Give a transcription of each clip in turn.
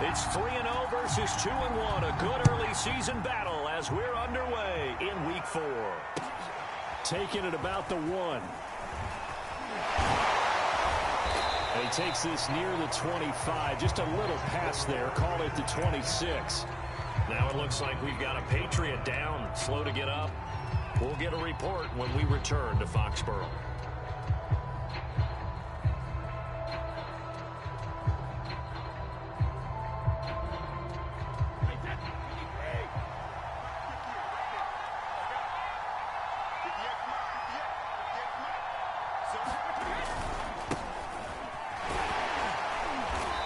It's 3-0 versus 2-1. A good early season battle as we're underway in Week 4. Taking it about the 1. And he takes this near the 25. Just a little pass there. Call it the 26. Now it looks like we've got a Patriot down, slow to get up. We'll get a report when we return to Foxborough.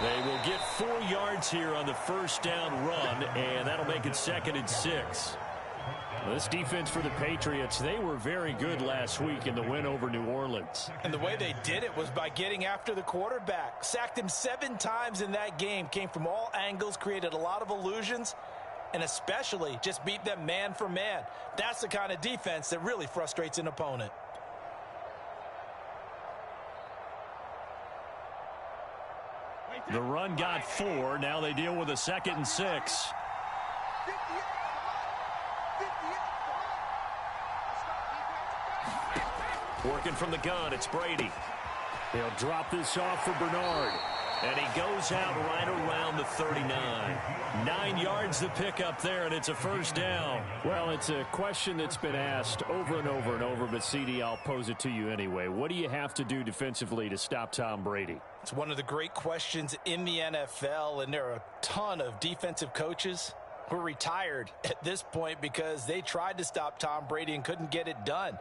They will get 4 yards here on the first down run, and that'll make it 2nd and 6. This defense for the Patriots, they were very good last week in the win over New Orleans. And the way they did it was by getting after the quarterback. Sacked him 7 times in that game. Came from all angles, created a lot of illusions, and especially just beat them man for man. That's the kind of defense that really frustrates an opponent. The run got 4. Now they deal with a 2nd and 6. Working from the gun, it's Brady. They'll drop this off for Bernard. And he goes out right around the 39. 9 yards to pick up there, and it's a first down. Well, it's a question that's been asked over and over and over, but, CD, I'll pose it to you anyway. What do you have to do defensively to stop Tom Brady? It's one of the great questions in the NFL, and there are a ton of defensive coaches who are retired at this point because they tried to stop Tom Brady and couldn't get it done.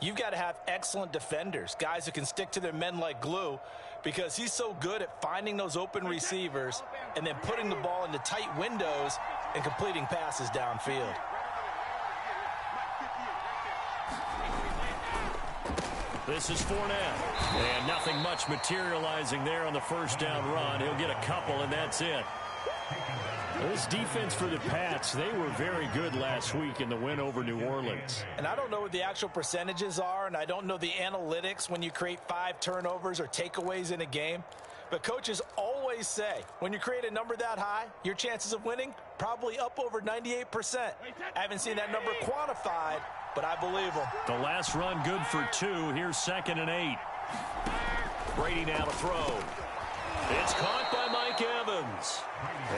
You've got to have excellent defenders, guys who can stick to their men like glue, because he's so good at finding those open receivers and then putting the ball into tight windows and completing passes downfield. This is Fournette. And nothing much materializing there on the first down run. He'll get a couple, and that's it. This defense for the Pats, they were very good last week in the win over New Orleans. And I don't know what the actual percentages are, and I don't know the analytics when you create 5 turnovers or takeaways in a game. But coaches always say, when you create a number that high, your chances of winning probably up over 98%. I haven't seen that number quantified, but I believe them. The last run good for 2. Here's 2nd and 8. Brady now to throw. It's caught by Mike Evans.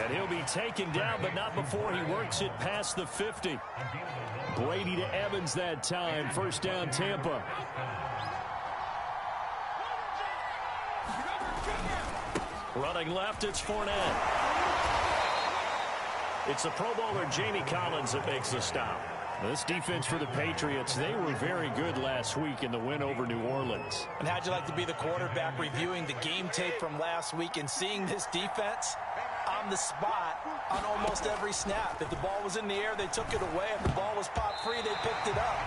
And he'll be taken down, but not before he works it past the 50. Brady to Evans that time. First down, Tampa. Running left, it's Fournette. It's the Pro Bowler Jamie Collins that makes the stop. This defense for the Patriots, they were very good last week in the win over New Orleans. And how'd you like to be the quarterback reviewing the game tape from last week and seeing this defense on the spot on almost every snap? If the ball was in the air, they took it away. If the ball was popped free, they picked it up.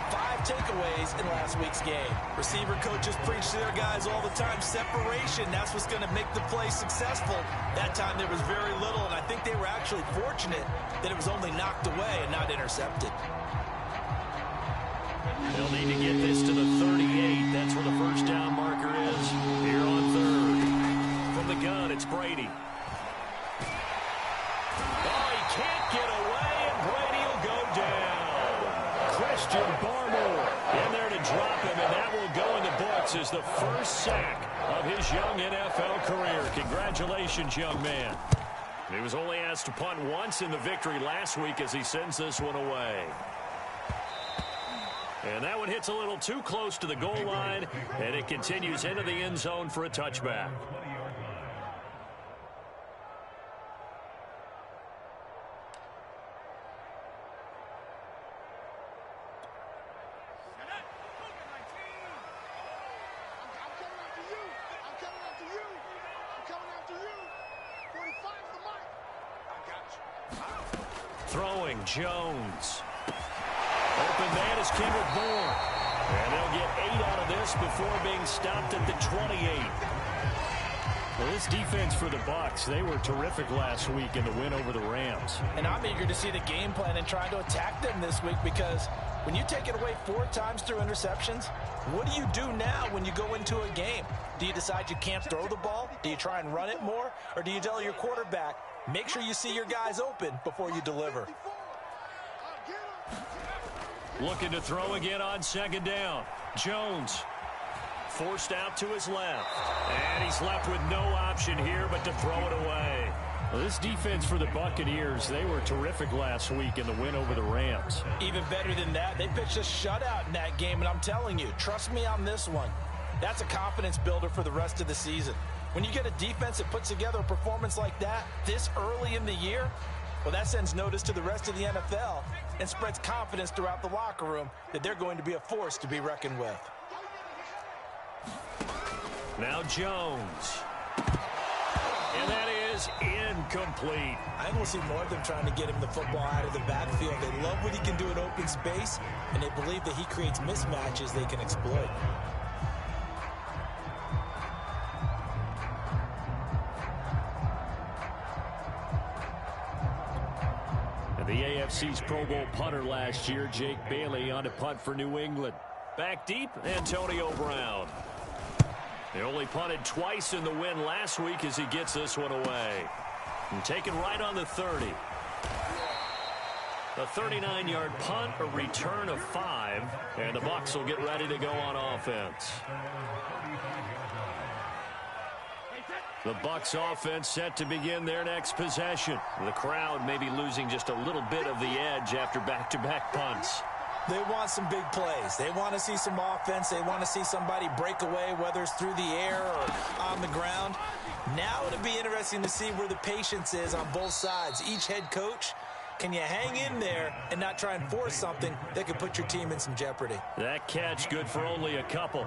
5 takeaways in last week's game. Receiver coaches preach to their guys all the time. Separation, that's what's going to make the play successful. That time there was very little, and I think they were actually fortunate that it was only knocked away and not intercepted. They'll need to get this to the 38. That's where the first down marker is. Here on 3rd. From the gun, it's Brady. Oh, he can't get away, and Brady will go down. Christian Barmore in there to drop him, and that will go in the books as the first sack of his young NFL career. Congratulations, young man. He was only asked to punt once in the victory last week as he sends this one away. And that one hits a little too close to the goal line, and it continues into the end zone for a touchback. Throwing Jones. Open man is Kendrick Bourne. And they'll get 8 out of this before being stopped at the 28. Well, this defense for the Bucs, they were terrific last week in the win over the Rams. And I'm eager to see the game plan and trying to attack them this week, because when you take it away 4 times through interceptions, What do you do now when you go into a game? Do you decide you can't throw the ball? Do you try and run it more? Or do you tell your quarterback, make sure you see your guys open before you deliver? Looking to throw again on second down. Jones forced out to his left. And he's left with no option here but to throw it away. Well, this defense for the Buccaneers, they were terrific last week in the win over the Rams. Even better than that, they pitched a shutout in that game, and I'm telling you, trust me on this one. That's a confidence builder for the rest of the season. When you get a defense that puts together a performance like that this early in the year, well, that sends notice to the rest of the NFL and spreads confidence throughout the locker room that they're going to be a force to be reckoned with. Now Jones. And that is incomplete. I think we'll see more of them trying to get him the football out of the backfield. They love what he can do in open space, and they believe that he creates mismatches they can exploit. And the AFC's Pro Bowl punter last year, Jake Bailey, on a punt for New England. Back deep, Antonio Brown. They only punted twice in the win last week as he gets this one away. And taken right on the 30. A 39-yard punt, a return of 5, and the Bucs will get ready to go on offense. The Bucs offense set to begin their next possession. The crowd may be losing just a little bit of the edge after back-to-back punts. They want some big plays. They want to see some offense. They want to see somebody break away, whether it's through the air or on the ground. Now it'll be interesting to see where the patience is on both sides. Each head coach, can you hang in there and not try and force something that could put your team in some jeopardy? That catch good for only a couple.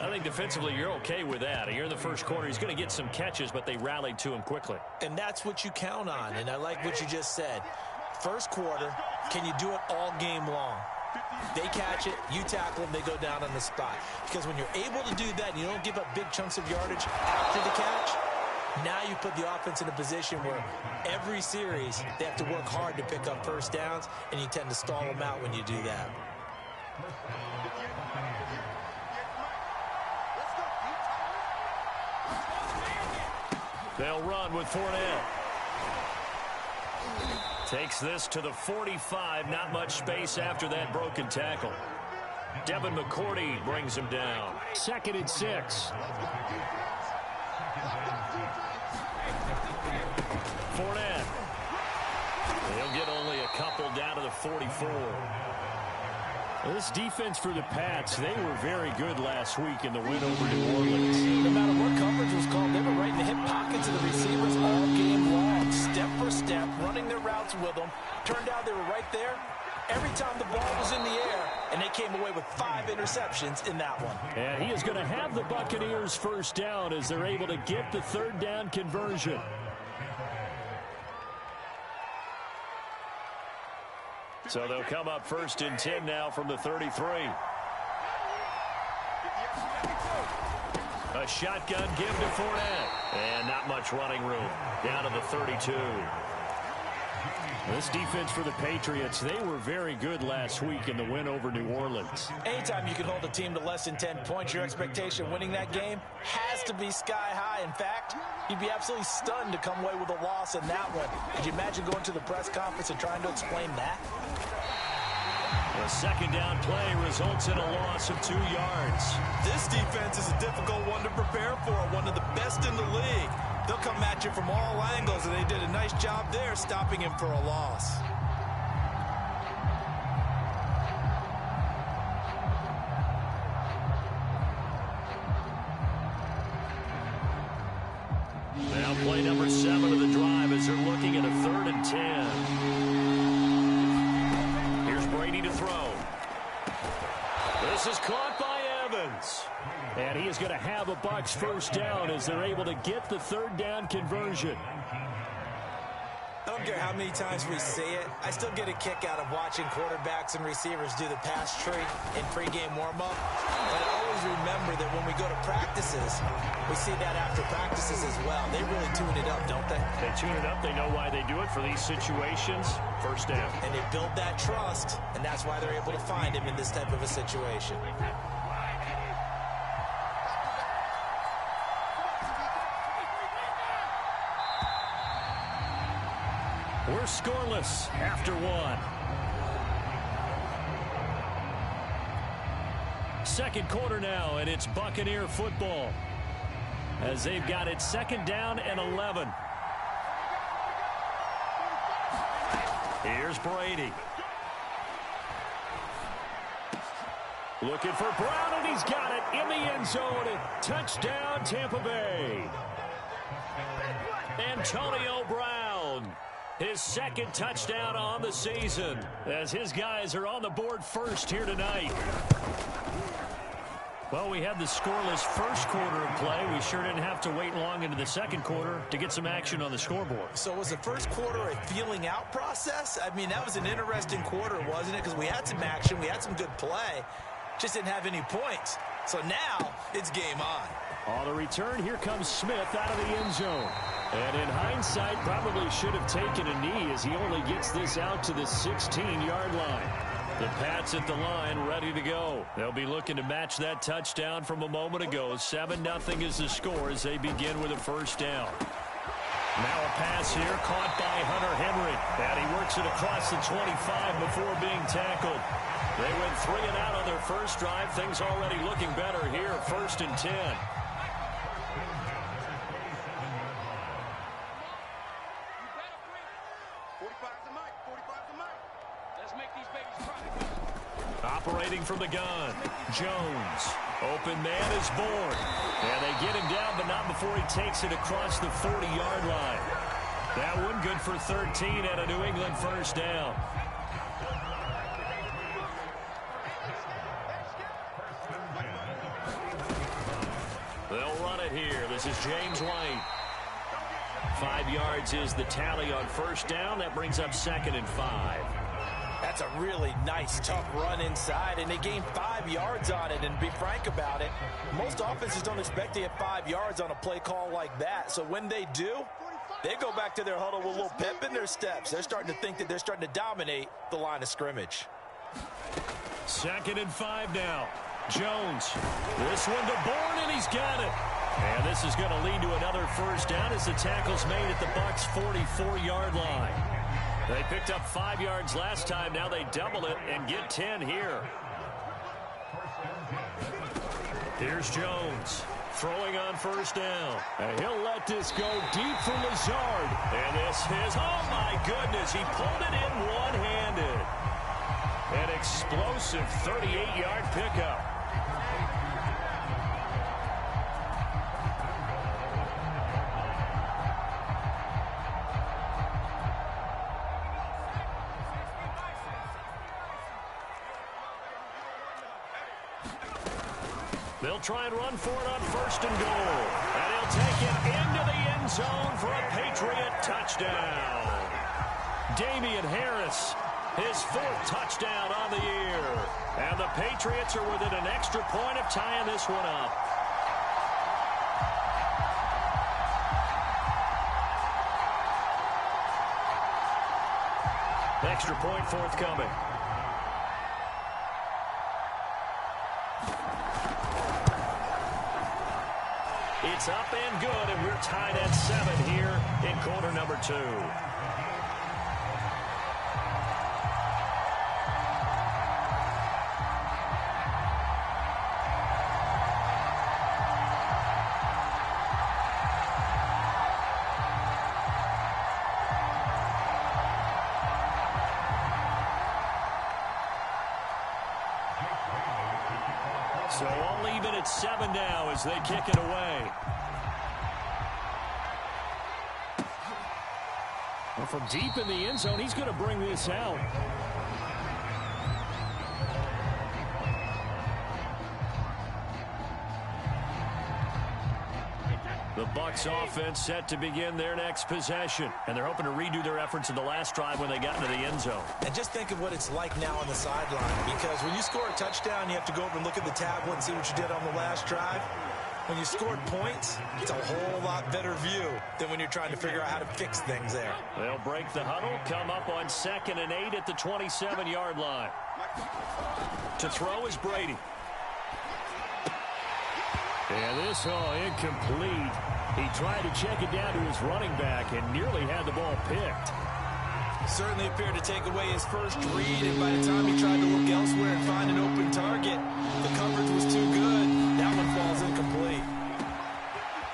I think defensively you're okay with that. Here in the first quarter, he's going to get some catches, but they rallied to him quickly. And that's what you count on, and I like what you just said. First quarter, can you do it all game long? They catch it, you tackle them, they go down on the spot. Because when you're able to do that and you don't give up big chunks of yardage after the catch, now you put the offense in a position where every series they have to work hard to pick up first downs, and you tend to stall them out when you do that. They'll run with Fournette. Takes this to the 45. Not much space after that broken tackle. Devin McCourty brings him down. 2nd and 6. Fournette. He'll get only a couple down to the 44. This defense for the Pats, they were very good last week in the win over New Orleans. No matter what coverage was called, they were right in the hip pockets of the receivers all game long, step for step, running their routes with them. Turned out they were right there every time the ball was in the air, and they came away with 5 interceptions in that one. And he is going to have the Buccaneers first down as they're able to get the 3rd down conversion. So they'll come up 1st and 10 now from the 33. A shotgun give to Fournette. And not much running room. Down to the 32. This defense for the Patriots, they were very good last week in the win over New Orleans. Anytime you can hold a team to less than 10 points, your expectation of winning that game has to be sky high. In fact, you'd be absolutely stunned to come away with a loss in that one. Could you imagine going to the press conference and trying to explain that? A 2nd down play results in a loss of 2 yards. This defense is a difficult one to prepare for, one of the best in the league. They'll come at you from all angles, and they did a nice job there stopping him for a loss. Now play number 7 of the drive as they're looking at a 3rd and 10. Here's Brady to throw. This is caught by Evans. And he is going to have a Bucs first down as they're able to get the 3rd down conversion. I don't care how many times we say it, I still get a kick out of watching quarterbacks and receivers do the pass tree in pregame warm-up. But I always remember that when we go to practices, we see that after practices as well. They really tune it up, don't they? They tune it up. They know why they do it for these situations. First down. And they build that trust, and that's why they're able to find him in this type of a situation. We're scoreless after one. Second quarter now, and it's Buccaneer football as they've got it second down and 11. Here's Brady. Looking for Brown, and he's got it in the end zone. Touchdown, Tampa Bay. Antonio Brown, his second touchdown on the season, as his guys are on the board first here tonight. Well, we had the scoreless first quarter of play. We sure didn't have to wait long into the second quarter to get some action on the scoreboard. So was the first quarter a feeling out process? I mean, that was an interesting quarter, wasn't it? Because we had some action, we had some good play, just didn't have any points. So now it's game on. On the return, here comes Smith out of the end zone. And in hindsight, probably should have taken a knee as he only gets this out to the 16-yard line. The Pats at the line, ready to go. They'll be looking to match that touchdown from a moment ago. 7-0 is the score as they begin with a first down. Now a pass here, caught by Hunter Henry. And he works it across the 25 before being tackled. They went 3 and out on their first drive. Things already looking better here, 1st and 10. Operating from the gun, Jones. Open man is Bourne. And they get him down, but not before he takes it across the 40-yard line. That one good for 13 and a New England first down. They'll run it here. This is James White. 5 yards is the tally on first down. That brings up 2nd and 5. That's a really nice, tough run inside, and they gained 5 yards on it. And to be frank about it, most offenses don't expect to get 5 yards on a play call like that. So when they do, they go back to their huddle with a little pep in their steps. They're starting to think that they're starting to dominate the line of scrimmage. 2nd and 5 now. Jones. This one to Bourne, and he's got it. And this is going to lead to another first down as the tackle's made at the Bucs' 44-yard line. They picked up 5 yards last time. Now they double it and get 10 here. Here's Jones throwing on first down. And he'll let this go deep for Lazard. And this is, oh my goodness, he pulled it in one-handed. An explosive 38-yard pickup. They'll try and run for it on 1st and goal. And he'll take it into the end zone for a Patriot touchdown. Damian Harris, his 4th touchdown on the year. And the Patriots are within an extra point of tying this one up. Extra point forthcoming. It's up and good, and we're tied at 7 here in quarter number 2. So all even at 7 now as they kick it away. Well, from deep in the end zone, he's going to bring this out. The Bucs offense set to begin their next possession. And they're hoping to redo their efforts in the last drive when they got into the end zone. And just think of what it's like now on the sideline. Because when you score a touchdown, you have to go over and look at the tablet and see what you did on the last drive. When you scored points, it's a whole lot better view than when you're trying to figure out how to fix things there. They'll break the huddle, come up on 2nd and 8 at the 27-yard line. To throw is Brady. And this, incomplete. He tried to check it down to his running back and nearly had the ball picked. Certainly appeared to take away his first read, and by the time he tried to look elsewhere and find an open target, the coverage was too good. That one falls incomplete.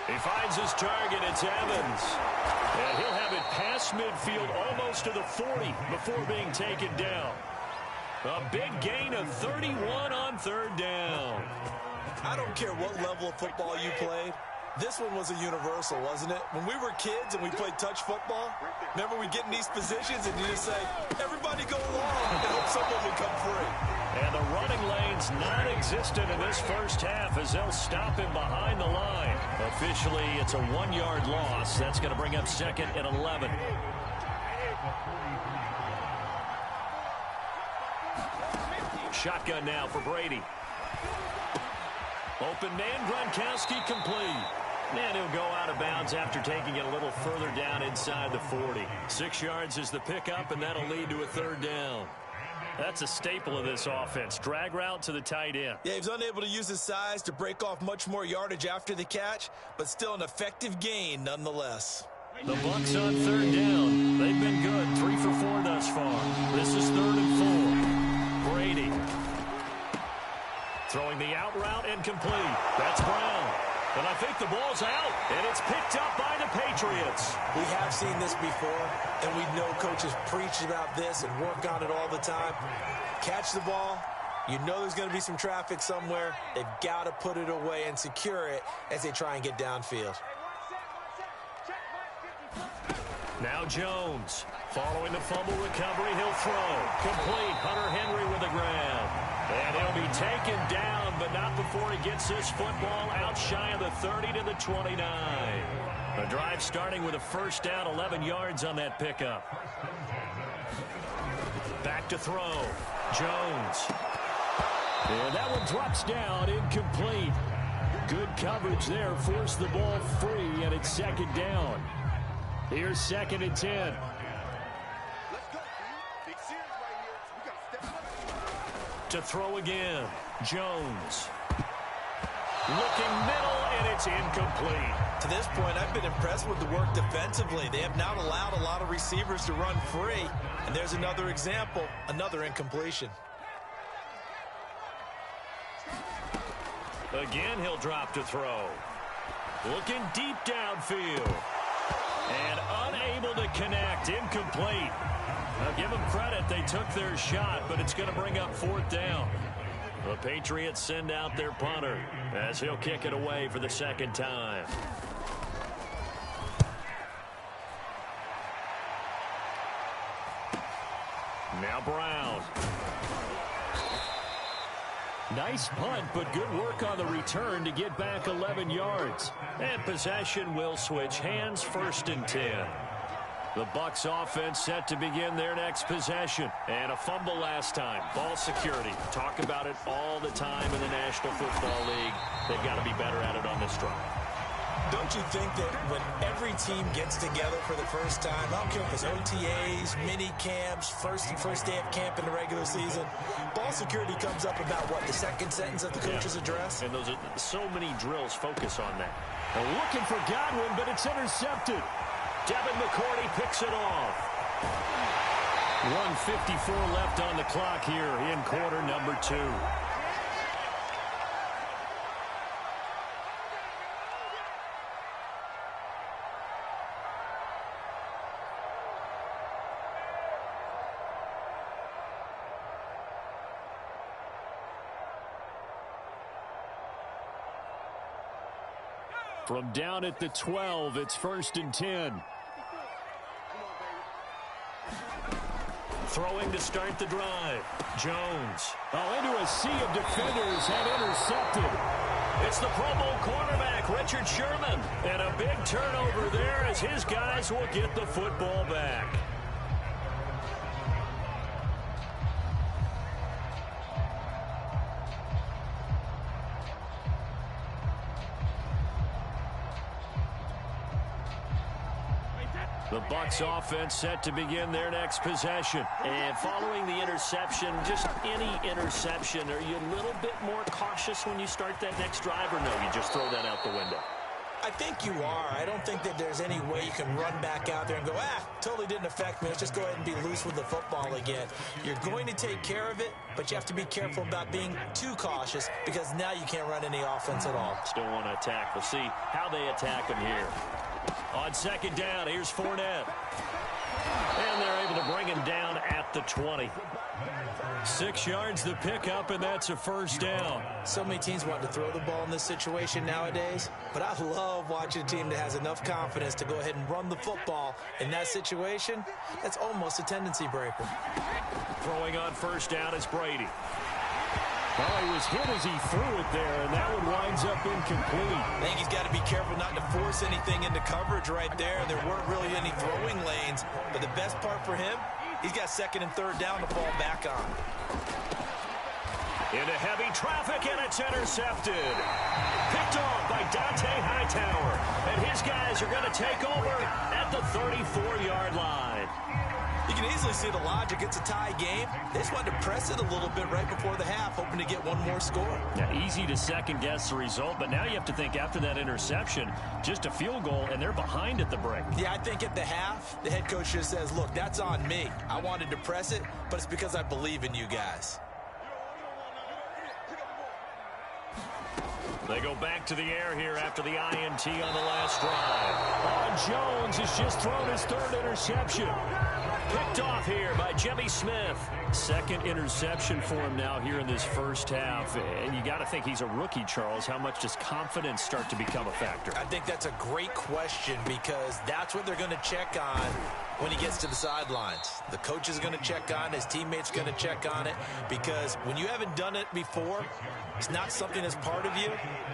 He finds his target. It's Evans. And he'll have it past midfield almost to the 40 before being taken down. A big gain of 31 on third down. I don't care what level of football you played. This one was a universal, wasn't it? When we were kids and we played touch football, remember we get in these positions and you just say, everybody go along and hope someone will come free. And the running lane's non-existent in this first half as they'll stop him behind the line. Officially, it's a 1-yard loss. That's going to bring up 2nd and 11. Shotgun now for Brady. Open man, Gronkowski complete. And he'll go out of bounds after taking it a little further down inside the 40. 6 yards is the pickup, and that'll lead to a third down. That's a staple of this offense. Drag route to the tight end. Yeah, he was unable to use his size to break off much more yardage after the catch, but still an effective gain nonetheless. The Bucs on third down. They've been good. 3 for 4 thus far. This is 3rd and 4. Brady. Throwing the out route incomplete. That's Brown. And I think the ball's out, and it's picked up by the Patriots. We have seen this before, and we know coaches preach about this and work on it all the time. Catch the ball. You know there's going to be some traffic somewhere. They've got to put it away and secure it as they try and get downfield. Now Jones. Following the fumble recovery, he'll throw. Complete. Hunter Henry with the grab. And he'll be taken down, but not before he gets this football out shy of the 30 to the 29. A drive starting with a first down, 11 yards on that pickup. Back to throw. Jones. And that one drops down, incomplete. Good coverage there, forced the ball free, and it's 2nd down. Here's 2nd and 10. To throw again. Jones. Looking middle, and it's incomplete. To this point, I've been impressed with the work defensively. They have not allowed a lot of receivers to run free. And there's another example, another incompletion. Again, he'll drop to throw. Looking deep downfield. And unable to connect. Incomplete. Now, give them credit. They took their shot, but it's going to bring up 4th down. The Patriots send out their punter as he'll kick it away for the 2nd time. Now Brown. Nice punt, but good work on the return to get back 11 yards. And possession will switch hands, 1st and 10. The Bucs offense set to begin their next possession. And a fumble last time. Ball security. Talk about it all the time in the National Football League. They've got to be better at it on this drive. Don't you think that when every team gets together for the first time, I don't care if it's OTAs, mini camps, first day of camp in the regular season, ball security comes up about what, the 2nd sentence of the coach's address? And those are so many drills focus on that. They're looking for Godwin, but it's intercepted. Devin McCourty picks it off. 1:54 left on the clock here in quarter number 2. From down at the 12, it's 1st and 10. Throwing to start the drive. Jones. Into a sea of defenders and intercepted. It's the Pro Bowl cornerback, Richard Sherman. And a big turnover there as his guys will get the football back. The Bucs offense set to begin their next possession. And following the interception, just any interception, are you a little bit more cautious when you start that next drive, or no, you just throw that out the window? I think you are. I don't think that there's any way you can run back out there and go, totally didn't affect me. Let's just go ahead and be loose with the football again. You're going to take care of it, but you have to be careful about being too cautious because now you can't run any offense at all. Still want to attack. We'll see how they attack him here. On second down, here's Fournette. And they're able to bring him down at the 20. 6 yards the pickup, and that's a first down. So many teams want to throw the ball in this situation nowadays, but I love watching a team that has enough confidence to go ahead and run the football. In that situation, that's almost a tendency breaker. Throwing on first down is Brady. Well, he was hit as he threw it there, and that one winds up incomplete. I think he's got to be careful not to force anything into coverage right there. There weren't really any throwing lanes, but the best part for him, he's got second and third down to fall back on. Into heavy traffic, and it's intercepted. Picked off by Dante Hightower, and his guys are going to take over at the 34-yard line. You can easily see the logic. It's a tie game. They just wanted to press it a little bit right before the half, hoping to get one more score. Yeah, easy to second-guess the result, but now you have to think after that interception, just a field goal, and they're behind at the break. Yeah, I think at the half, the head coach just says, look, that's on me. I wanted to press it, but it's because I believe in you guys. They go back to the air here after the INT on the last drive. Jones has just thrown his third interception. Picked off here by Jimmy Smith. Second interception for him now here in this first half. And you got to think he's a rookie, Charles. How much does confidence start to become a factor? I think that's a great question because that's what they're going to check on when he gets to the sidelines. The coach is going to check on it. His teammates are going to check on it because when you haven't done it before, it's not something that's part of you.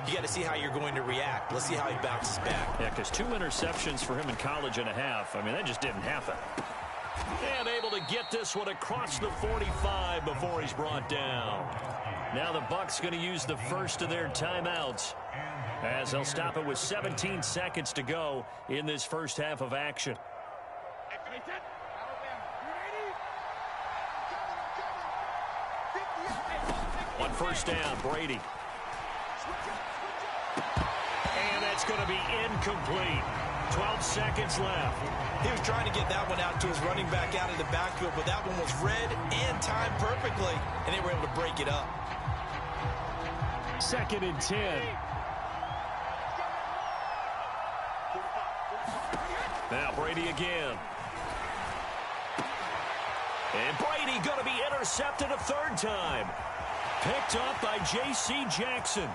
You got to see how you're going to react. Let's see how he bounces back. Yeah, because 2 interceptions for him in college and a half. I mean, that just didn't happen. And able to get this one across the 45 before he's brought down. Now the Bucs going to use the first of their timeouts as they'll stop it with 17 seconds to go in this first half of action. On first down, Brady. And that's going to be incomplete. 12 seconds left. He was trying to get that one out to his running back out of the backfield, but that one was read and timed perfectly, and they were able to break it up. 2nd and 10. Now Brady again. And Brady going to be intercepted a third time. Picked up by J.C. Jackson.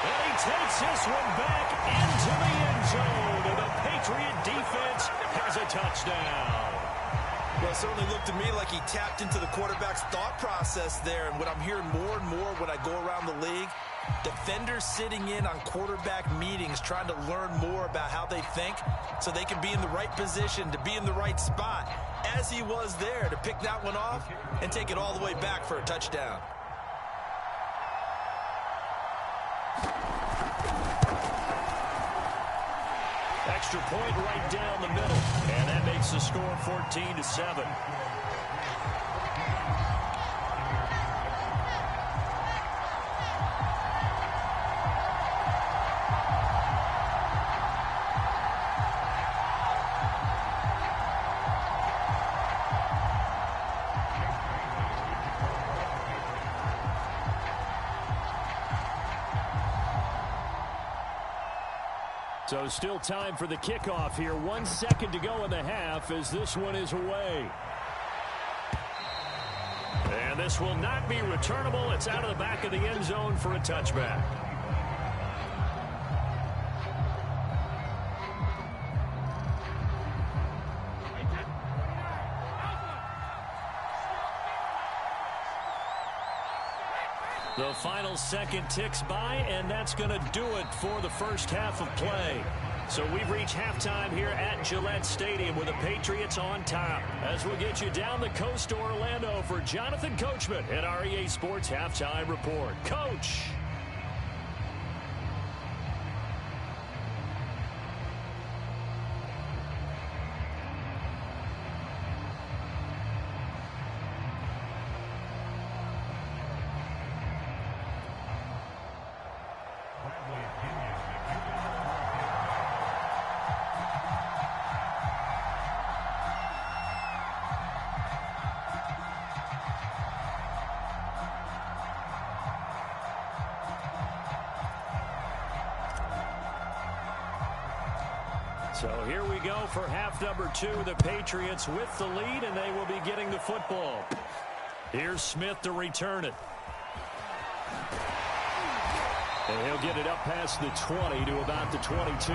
And he takes this one back into the end zone. And the Patriot defense has a touchdown. Well, it certainly looked to me like he tapped into the quarterback's thought process there. And what I'm hearing more and more when I go around the league, defenders sitting in on quarterback meetings trying to learn more about how they think so they can be in the right position to be in the right spot, as he was there to pick that one off and take it all the way back for a touchdown. Extra point right down the middle, and that makes the score 14-7. So still time for the kickoff here. 1 second to go in the half as this one is away. And this will not be returnable. It's out of the back of the end zone for a touchback. The final second ticks by, and that's going to do it for the first half of play. So we've reached halftime here at Gillette Stadium with the Patriots on top. As we'll get you down the coast to Orlando for Jonathan Coachman at our EA Sports Halftime Report. Coach! So here we go for half number 2. The Patriots with the lead, and they will be getting the football. Here's Smith to return it. And he'll get it up past the 20 to about the 22.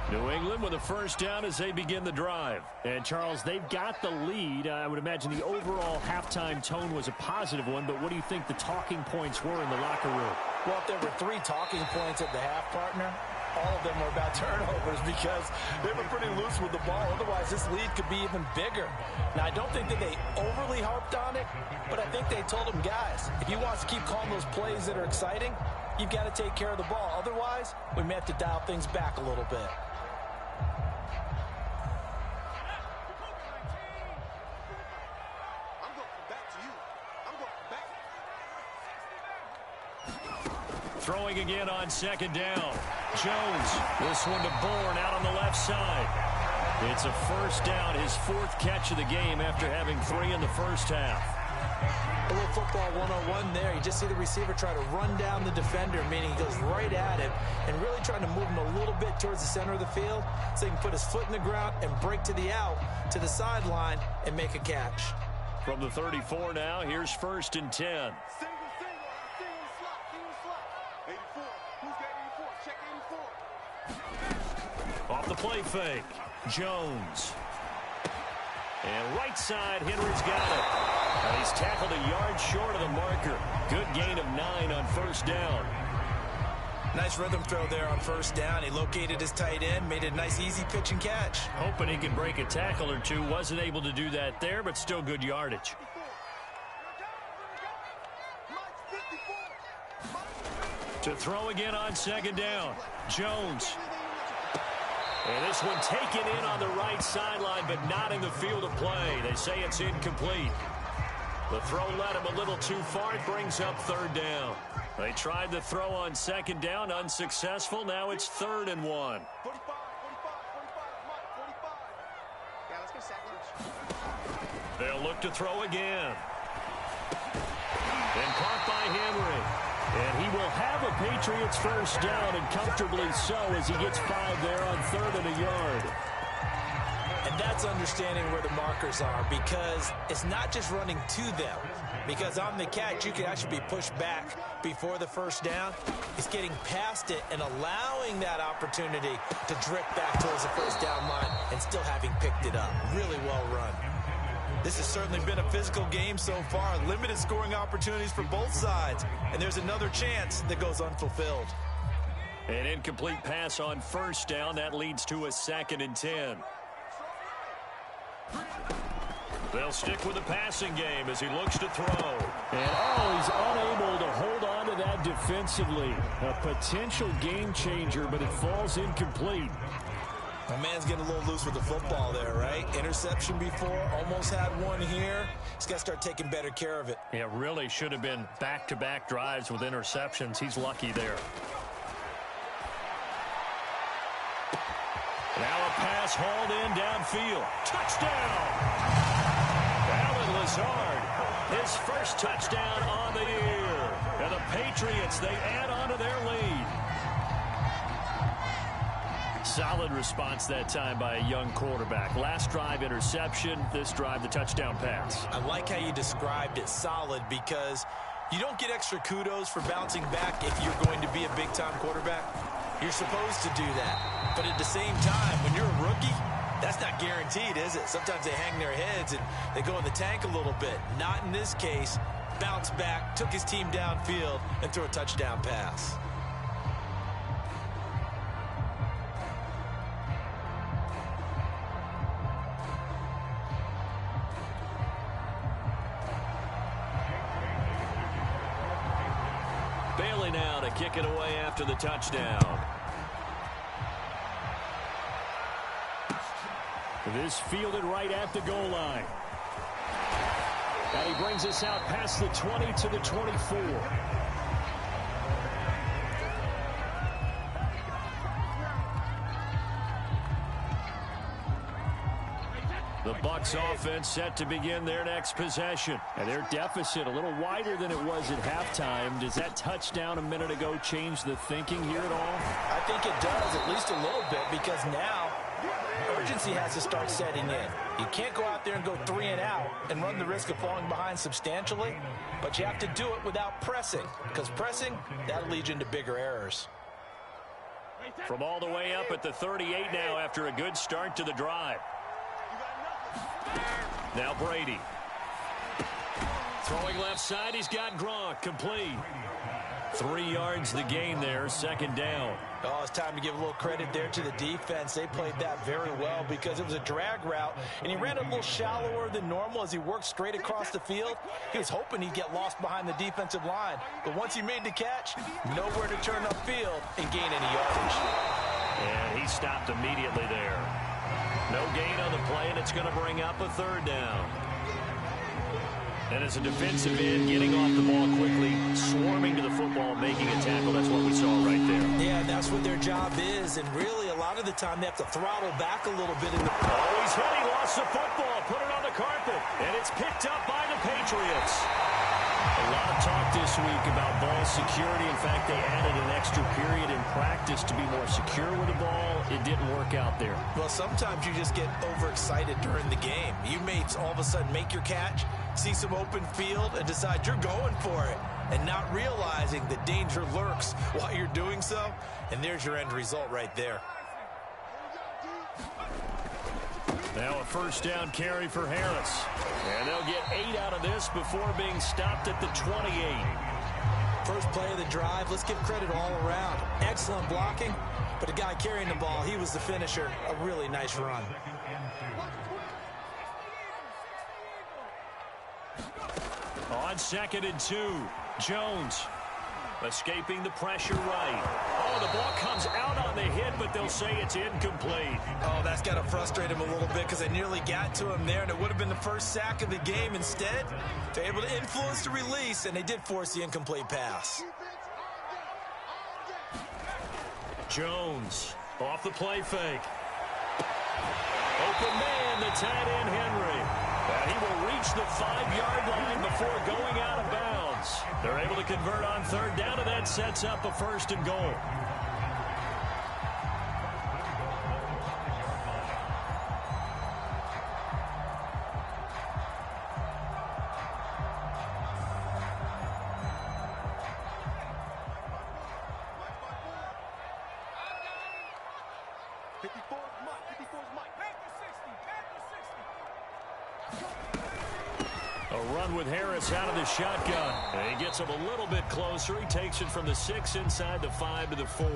New England with a first down as they begin the drive. And, Charles, they've got the lead. I would imagine the overall halftime tone was a positive one, but what do you think the talking points were in the locker room? Well, if there were 3 talking points at the half, partner, all of them were about turnovers because they were pretty loose with the ball. Otherwise, this lead could be even bigger. Now, I don't think that they overly harped on it, but I think they told them, guys, if you want us to keep calling those plays that are exciting, you've got to take care of the ball. Otherwise, we may have to dial things back a little bit. Throwing again on second down. Jones, this one to Bourne out on the left side. It's a first down, his 4th catch of the game after having 3 in the first half. A little football 101 there. You just see the receiver try to run down the defender, meaning he goes right at him and really trying to move him a little bit towards the center of the field so he can put his foot in the ground and break to the out, to the sideline, and make a catch. From the 34 now, here's 1st and 10. Off the play fake, Jones. And right side, Henry's got it. And he's tackled a yard short of the marker. Good gain of 9 on first down. Nice rhythm throw there on first down. He located his tight end, made a nice easy pitch and catch. Hoping he can break a tackle or two. Wasn't able to do that there, but still good yardage. To throw again on second down, Jones. And this one taken in on the right sideline, but not in the field of play. They say it's incomplete. The throw led him a little too far. It brings up 3rd down. They tried the throw on second down, unsuccessful. Now it's 3rd and 1. They'll look to throw again. And caught by Henry. And he will have a Patriots first down, and comfortably so, as he gets 5 there on 3rd and a yard. And that's understanding where the markers are, because it's not just running to them. Because on the catch, you can actually be pushed back before the first down. It's getting past it and allowing that opportunity to drift back towards the first down line and still having picked it up. Really well run. This has certainly been a physical game so far. Limited scoring opportunities for both sides. And there's another chance that goes unfulfilled. An incomplete pass on first down. That leads to a 2nd and 10. They'll stick with the passing game as he looks to throw. And, he's unable to hold on to that defensively. A potential game changer, but it falls incomplete. My man's getting a little loose with the football there, right? Interception before, almost had one here. He's got to start taking better care of it. Yeah, really should have been back-to-back drives with interceptions. He's lucky there. Now a pass hauled in downfield. Touchdown! Alan Lazard, his first touchdown on the year. And the Patriots, they add on to their lead. Solid response that time by a young quarterback. Last drive, interception. This drive, the touchdown pass. I like how you described it, solid, because you don't get extra kudos for bouncing back if you're going to be a big-time quarterback. You're supposed to do that. But at the same time, when you're a rookie, that's not guaranteed, is it? Sometimes they hang their heads and they go in the tank a little bit. Not in this case. Bounced back, took his team downfield, and threw a touchdown pass. Bailey now to kick it away after the touchdown. This fielded right at the goal line. And he brings us out past the 20 to the 24. Bucs offense set to begin their next possession. And their deficit a little wider than it was at halftime. Does that touchdown a minute ago change the thinking here at all? I think it does, at least a little bit, because now urgency has to start setting in. You can't go out there and go 3 and out and run the risk of falling behind substantially, but you have to do it without pressing, because pressing, that'll lead you into bigger errors. From all the way up at the 38 now after a good start to the drive. Now Brady. Throwing left side, he's got Gronk, complete. 3 yards the gain there, second down. Oh, it's time to give a little credit there to the defense. They played that very well because it was a drag route, and he ran a little shallower than normal as he worked straight across the field. He was hoping he'd get lost behind the defensive line, but once he made the catch, nowhere to turn upfield and gain any yardage. And he stopped immediately there. No gain on the play, and it's going to bring up a third down. And as a defensive end, getting off the ball quickly, swarming to the football, making a tackle. That's what we saw right there. Yeah, that's what their job is. And really, a lot of the time, they have to throttle back a little bit in the... Oh, he's hit. He lost the football. Put it on the carpet. And it's picked up by the Patriots. A lot of talk this week about ball security. In fact, they added an extra period in practice to be more secure with the ball. It didn't work out there. Well, sometimes you just get overexcited during the game. You may all of a sudden make your catch, see some open field, and decide you're going for it, and not realizing the danger lurks while you're doing so. And there's your end result right there. Now a first down carry for Harris. And they'll get 8 out of this before being stopped at the 28. First play of the drive, let's give credit all around. Excellent blocking, but the guy carrying the ball, he was the finisher. A really nice run. On 2nd and 2, Jones escaping the pressure right. Oh, the ball comes out on the hit, but they'll say it's incomplete. Oh, that's got to frustrate him a little bit because they nearly got to him there, and it would have been the first sack of the game. Instead, they're able to influence the release, and they did force the incomplete pass. Jones off the play fake. Open man, the tight end Henry. And he will reach the 5-yard line before going out of bounds. They're able to convert on third down, and that sets up a 1st and goal. A run with Harris out of the shotgun. And he gets him a little bit closer. He takes it from the 6 inside the 5 to the 4.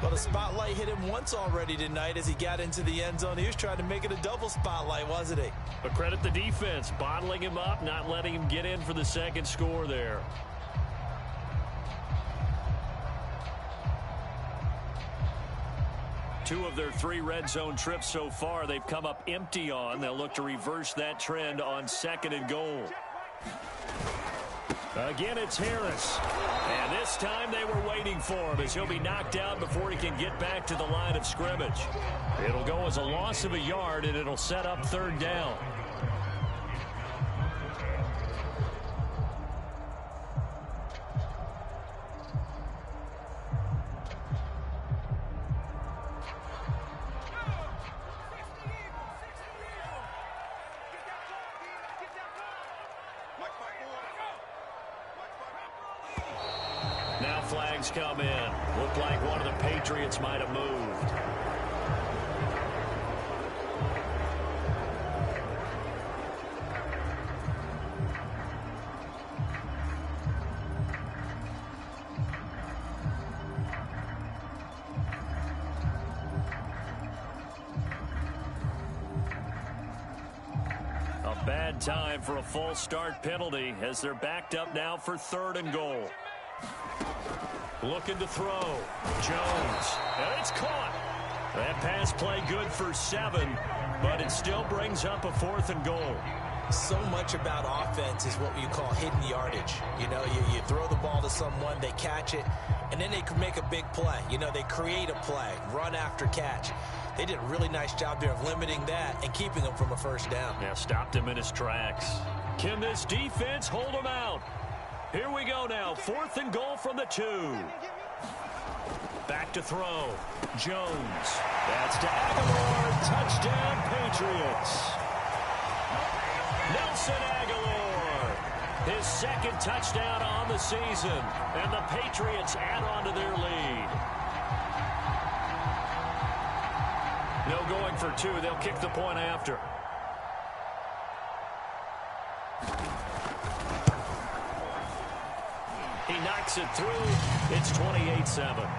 Well, the spotlight hit him once already tonight as he got into the end zone. He was trying to make it a double spotlight, wasn't he? But credit the defense, bottling him up, not letting him get in for the second score there. Two of their 3 red zone trips so far, they've come up empty on. They'll look to reverse that trend on 2nd and goal. Again, it's Harris. And this time they were waiting for him as he'll be knocked out before he can get back to the line of scrimmage. It'll go as a loss of a yard, and it'll set up 3rd down. Now flags come in. Looked like one of the Patriots might have moved. A bad time for a false start penalty as they're backed up now for 3rd and goal. Looking to throw. Jones. And it's caught. That pass play good for 7, but it still brings up a 4th and goal. So much about offense is what you call hidden yardage. You know, you throw the ball to someone, they catch it, and then they can make a big play. You know, they create a play, run after catch. They did a really nice job there of limiting that and keeping him from a first down. Yeah, stopped him in his tracks. Can this defense hold him out? Here we go now. 4th and goal from the 2. Back to throw. Jones. That's to Aguilar. Touchdown, Patriots. Nelson Aguilar. His 2nd touchdown on the season. And the Patriots add on to their lead. No going for 2. They'll kick the point after. He knocks it through. It's 28-7.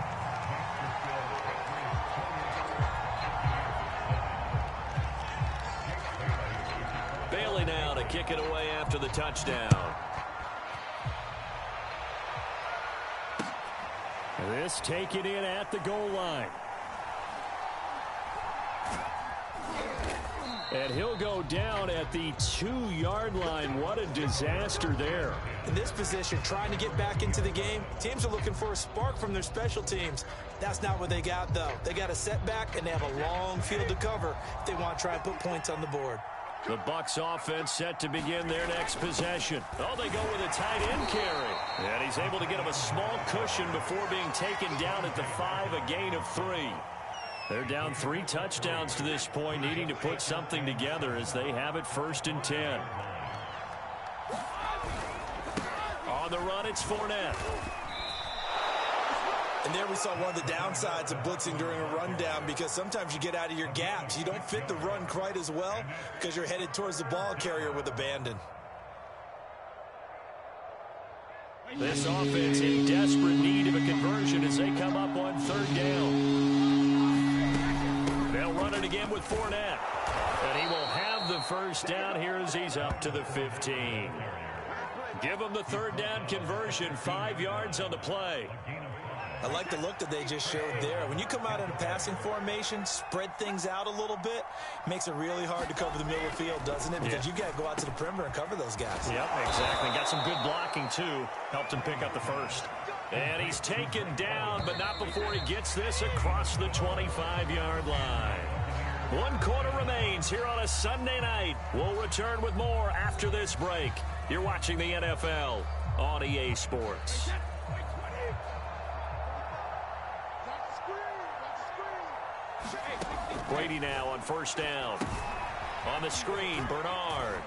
Bailey now to kick it away after the touchdown. This taken in at the goal line. And he'll go down at the 2-yard line. What a disaster there. In this position, trying to get back into the game, teams are looking for a spark from their special teams. That's not what they got, though. They got a setback, and they have a long field to cover if they want to try and put points on the board. The Bucs offense set to begin their next possession. Oh, they go with a tight end carry. And he's able to get him a small cushion before being taken down at the 5, a gain of 3. They're down 3 touchdowns to this point, needing to put something together as they have it 1st and 10. On the run, it's Fournette. And there we saw one of the downsides of blitzing during a rundown, because sometimes you get out of your gaps. You don't fit the run quite as well because you're headed towards the ball carrier with abandon. This offense in desperate need of a conversion as they come up on 3rd down. They'll run it again with Fournette. And he will have the 1st down here as he's up to the 15. Give him the 3rd down conversion, 5 yards on the play. I like the look that they just showed there. When you come out in a passing formation, spread things out a little bit, makes it really hard to cover the middle of the field, doesn't it? Because you got to go out to the perimeter and cover those guys. Yep, exactly. Got some good blocking, too. Helped him pick up the 1st. And he's taken down, but not before he gets this across the 25-yard line. 1 quarter remains here on a Sunday night. We'll return with more after this break. You're watching the NFL on EA Sports. Brady now on 1st down. On the screen, Bernard.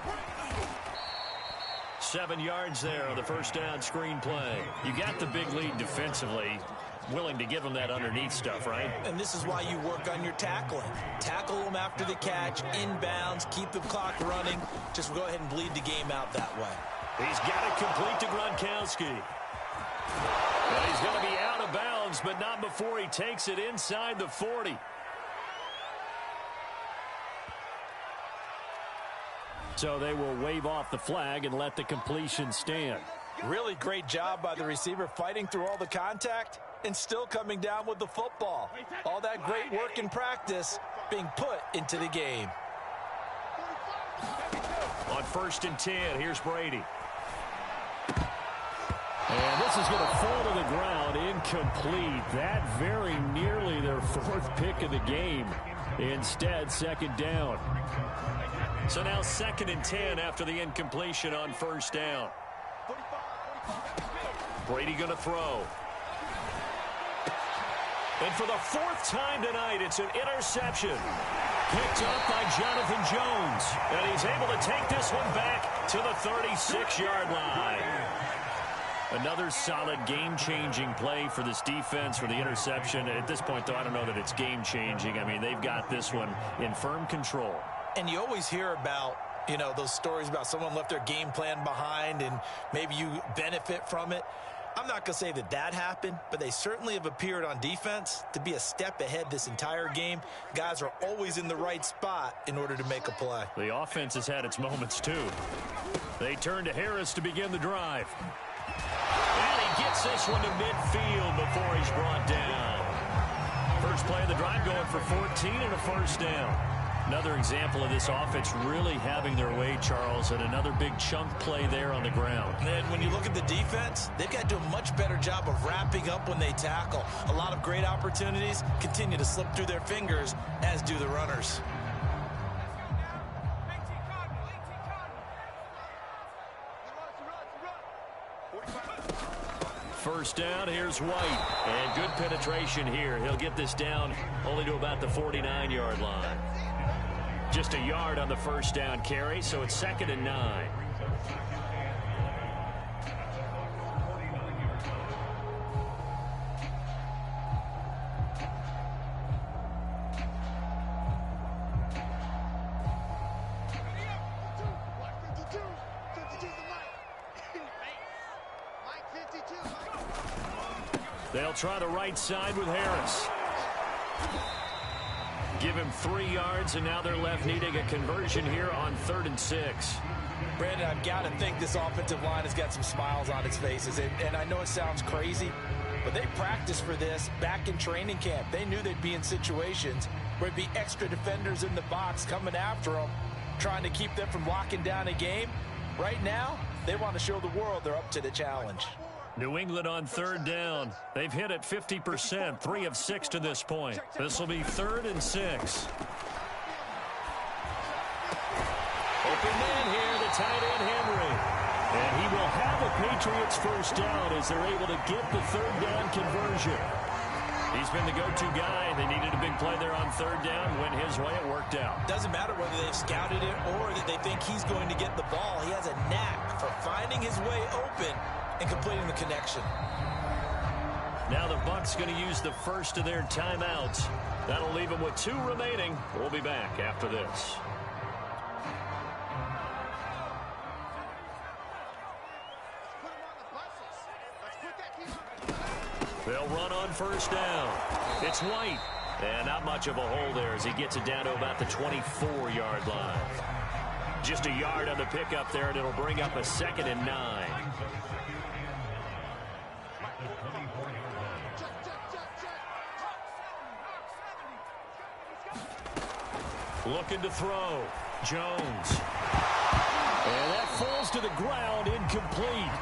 7 yards there on the 1st down screen play. You got the big lead defensively. Willing to give them that underneath stuff, right? And this is why you work on your tackling. Tackle them after the catch, inbounds, keep the clock running. Just go ahead and bleed the game out that way. He's got it complete to Gronkowski. And he's going to be out of bounds, but not before he takes it inside the 40. So they will wave off the flag and let the completion stand. Really great job by the receiver fighting through all the contact and still coming down with the football. All that great work in practice being put into the game. On 1st and 10, here's Brady. And this is going to fall to the ground, incomplete. That very nearly their 4th pick of the game. Instead, 2nd down. So now 2nd and 10 after the incompletion on 1st down. Brady going to throw. And for the 4th time tonight, it's an interception. Picked up by Jonathan Jones. And he's able to take this one back to the 36-yard line. Another solid game-changing play for this defense for the interception. At this point, though, I don't know that it's game-changing. I mean, they've got this one in firm control. And you always hear about, you know, those stories about someone left their game plan behind and maybe you benefit from it. I'm not going to say that that happened, but they certainly have appeared on defense to be a step ahead this entire game. Guys are always in the right spot in order to make a play. The offense has had its moments, too. They turn to Harris to begin the drive. And he gets this one to midfield before he's brought down. First play of the drive going for 14 and a 1st down. Another example of this offense really having their way, Charles, and another big chunk play there on the ground. And when you look at the defense, they've got to do a much better job of wrapping up when they tackle. A lot of great opportunities continue to slip through their fingers, as do the runners. First down, here's White. And good penetration here. He'll get this down only to about the 49-yard line. Just a yard on the first down carry, so it's 2nd and 9. They'll try the right side with Harris. Give him 3 yards, and now they're left needing a conversion here on 3rd and 6. Brandon, I've got to think this offensive line has got some smiles on its faces. And I know it sounds crazy, but they practiced for this back in training camp. They knew they'd be in situations where there'd be extra defenders in the box coming after them, trying to keep them from locking down a game. Right now, they want to show the world they're up to the challenge. New England on 3rd down. They've hit it 50%, 3 of 6 to this point. This will be 3rd and 6. Open man here, the tight end Henry. And he will have a Patriots first down as they're able to get the 3rd down conversion. He's been the go-to guy. They needed a big play there on 3rd down. Went his way, it worked out. Doesn't matter whether they've scouted it or that they think he's going to get the ball. He has a knack for finding his way open and completing the connection. Now the Bucs going to use the first of their timeouts. That'll leave them with 2 remaining. We'll be back after this. They'll run on first down. It's White. And not much of a hole there as he gets it down to about the 24-yard line. Just a yard on the pickup there, and it'll bring up a 2nd and 9. Looking to throw. Jones. And that falls to the ground, incomplete.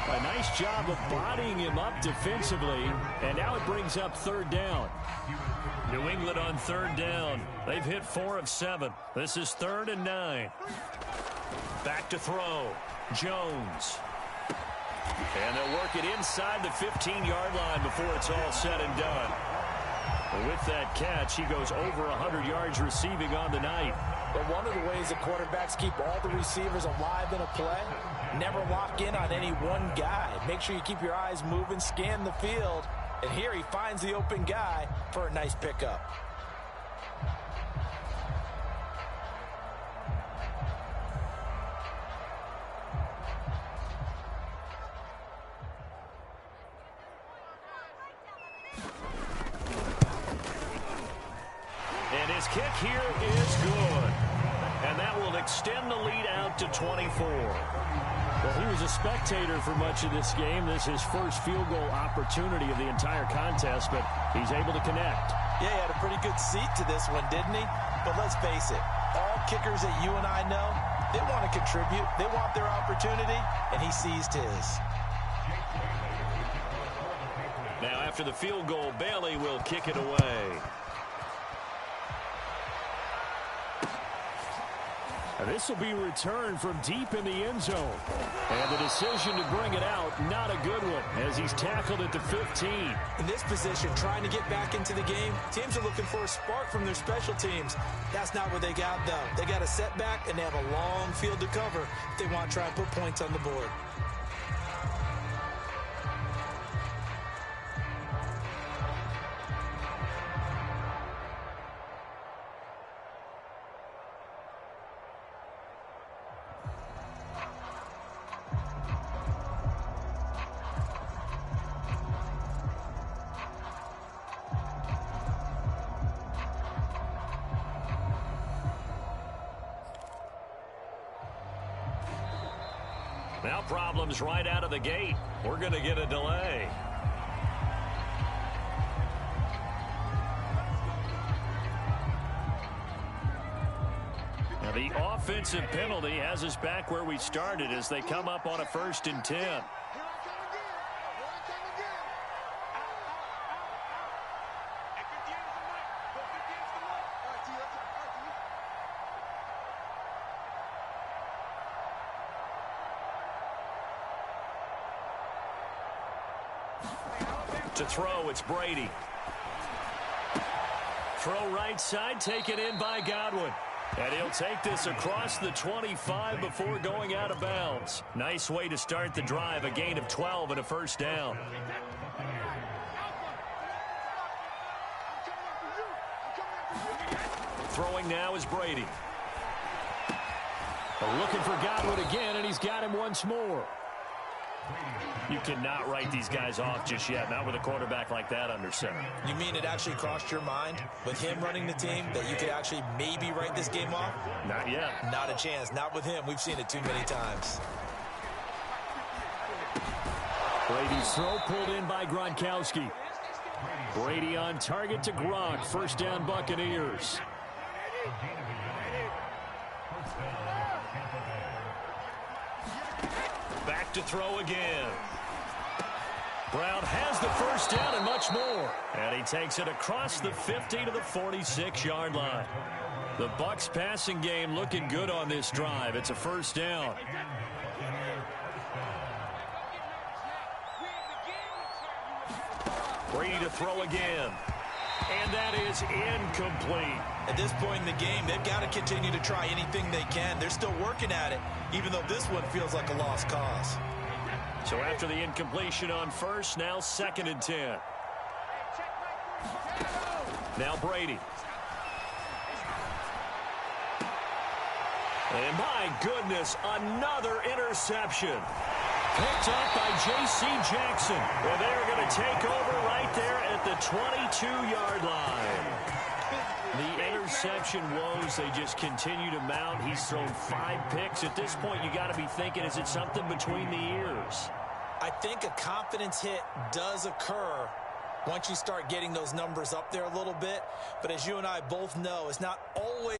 A nice job of bodying him up defensively, and now it brings up 3rd down. New England on 3rd down. They've hit 4 of 7. This is 3rd and 9. Back to throw. Jones. And they'll work it inside the 15-yard line before it's all said and done. With that catch, he goes over 100 yards receiving on the night. But one of the ways that quarterbacks keep all the receivers alive in a play, never lock in on any one guy. Make sure you keep your eyes moving, scan the field, and here he finds the open guy for a nice pickup. And his kick here is good. And that will extend the lead out to 24. Well, he was a spectator for much of this game. This is his first field goal opportunity of the entire contest, but he's able to connect. Yeah, he had a pretty good seat to this one, didn't he? But let's face it, all kickers that you and I know, they want to contribute. They want their opportunity, and he seized his. Now, after the field goal, Bailey will kick it away. And this will be returned from deep in the end zone. And the decision to bring it out, not a good one, as he's tackled at the 15. In this position, trying to get back into the game, teams are looking for a spark from their special teams. That's not what they got, though. They got a setback, and they have a long field to cover if they want to try and put points on the board. Now problems right out of the gate. We're going to get a delay. The offensive penalty has us back where we started as they come up on a 1st and 10. To throw, it's Brady. Throw right side, taken in by Godwin. And he'll take this across the 25 before going out of bounds. Nice way to start the drive, a gain of 12 and a 1st down. Throwing now is Brady. Looking for Godwin again, and he's got him once more. You cannot write these guys off just yet, not with a quarterback like that under center. You mean it actually crossed your mind with him running the team that you could actually maybe write this game off? Not yet. Not a chance. Not with him. We've seen it too many times. Brady's throw pulled in by Gronkowski. Brady on target to Gronk. 1st down Buccaneers. Back to throw again. Brown has the 1st down and much more. And he takes it across the 50 to the 46-yard line. The Bucs passing game looking good on this drive. It's a 1st down. Brady to throw again. And that is incomplete. At this point in the game, they've got to continue to try anything they can. They're still working at it, even though this one feels like a lost cause. So after the incompletion on 1st, now 2nd and 10. Now Brady. And my goodness, another interception. Picked up by J.C. Jackson. And they're going to take over right there at the 22-yard line. The interception woes, they just continue to mount. He's thrown 5 picks. At this point, you got to be thinking, is it something between the ears? I think a confidence hit does occur once you start getting those numbers up there a little bit. But as you and I both know, it's not always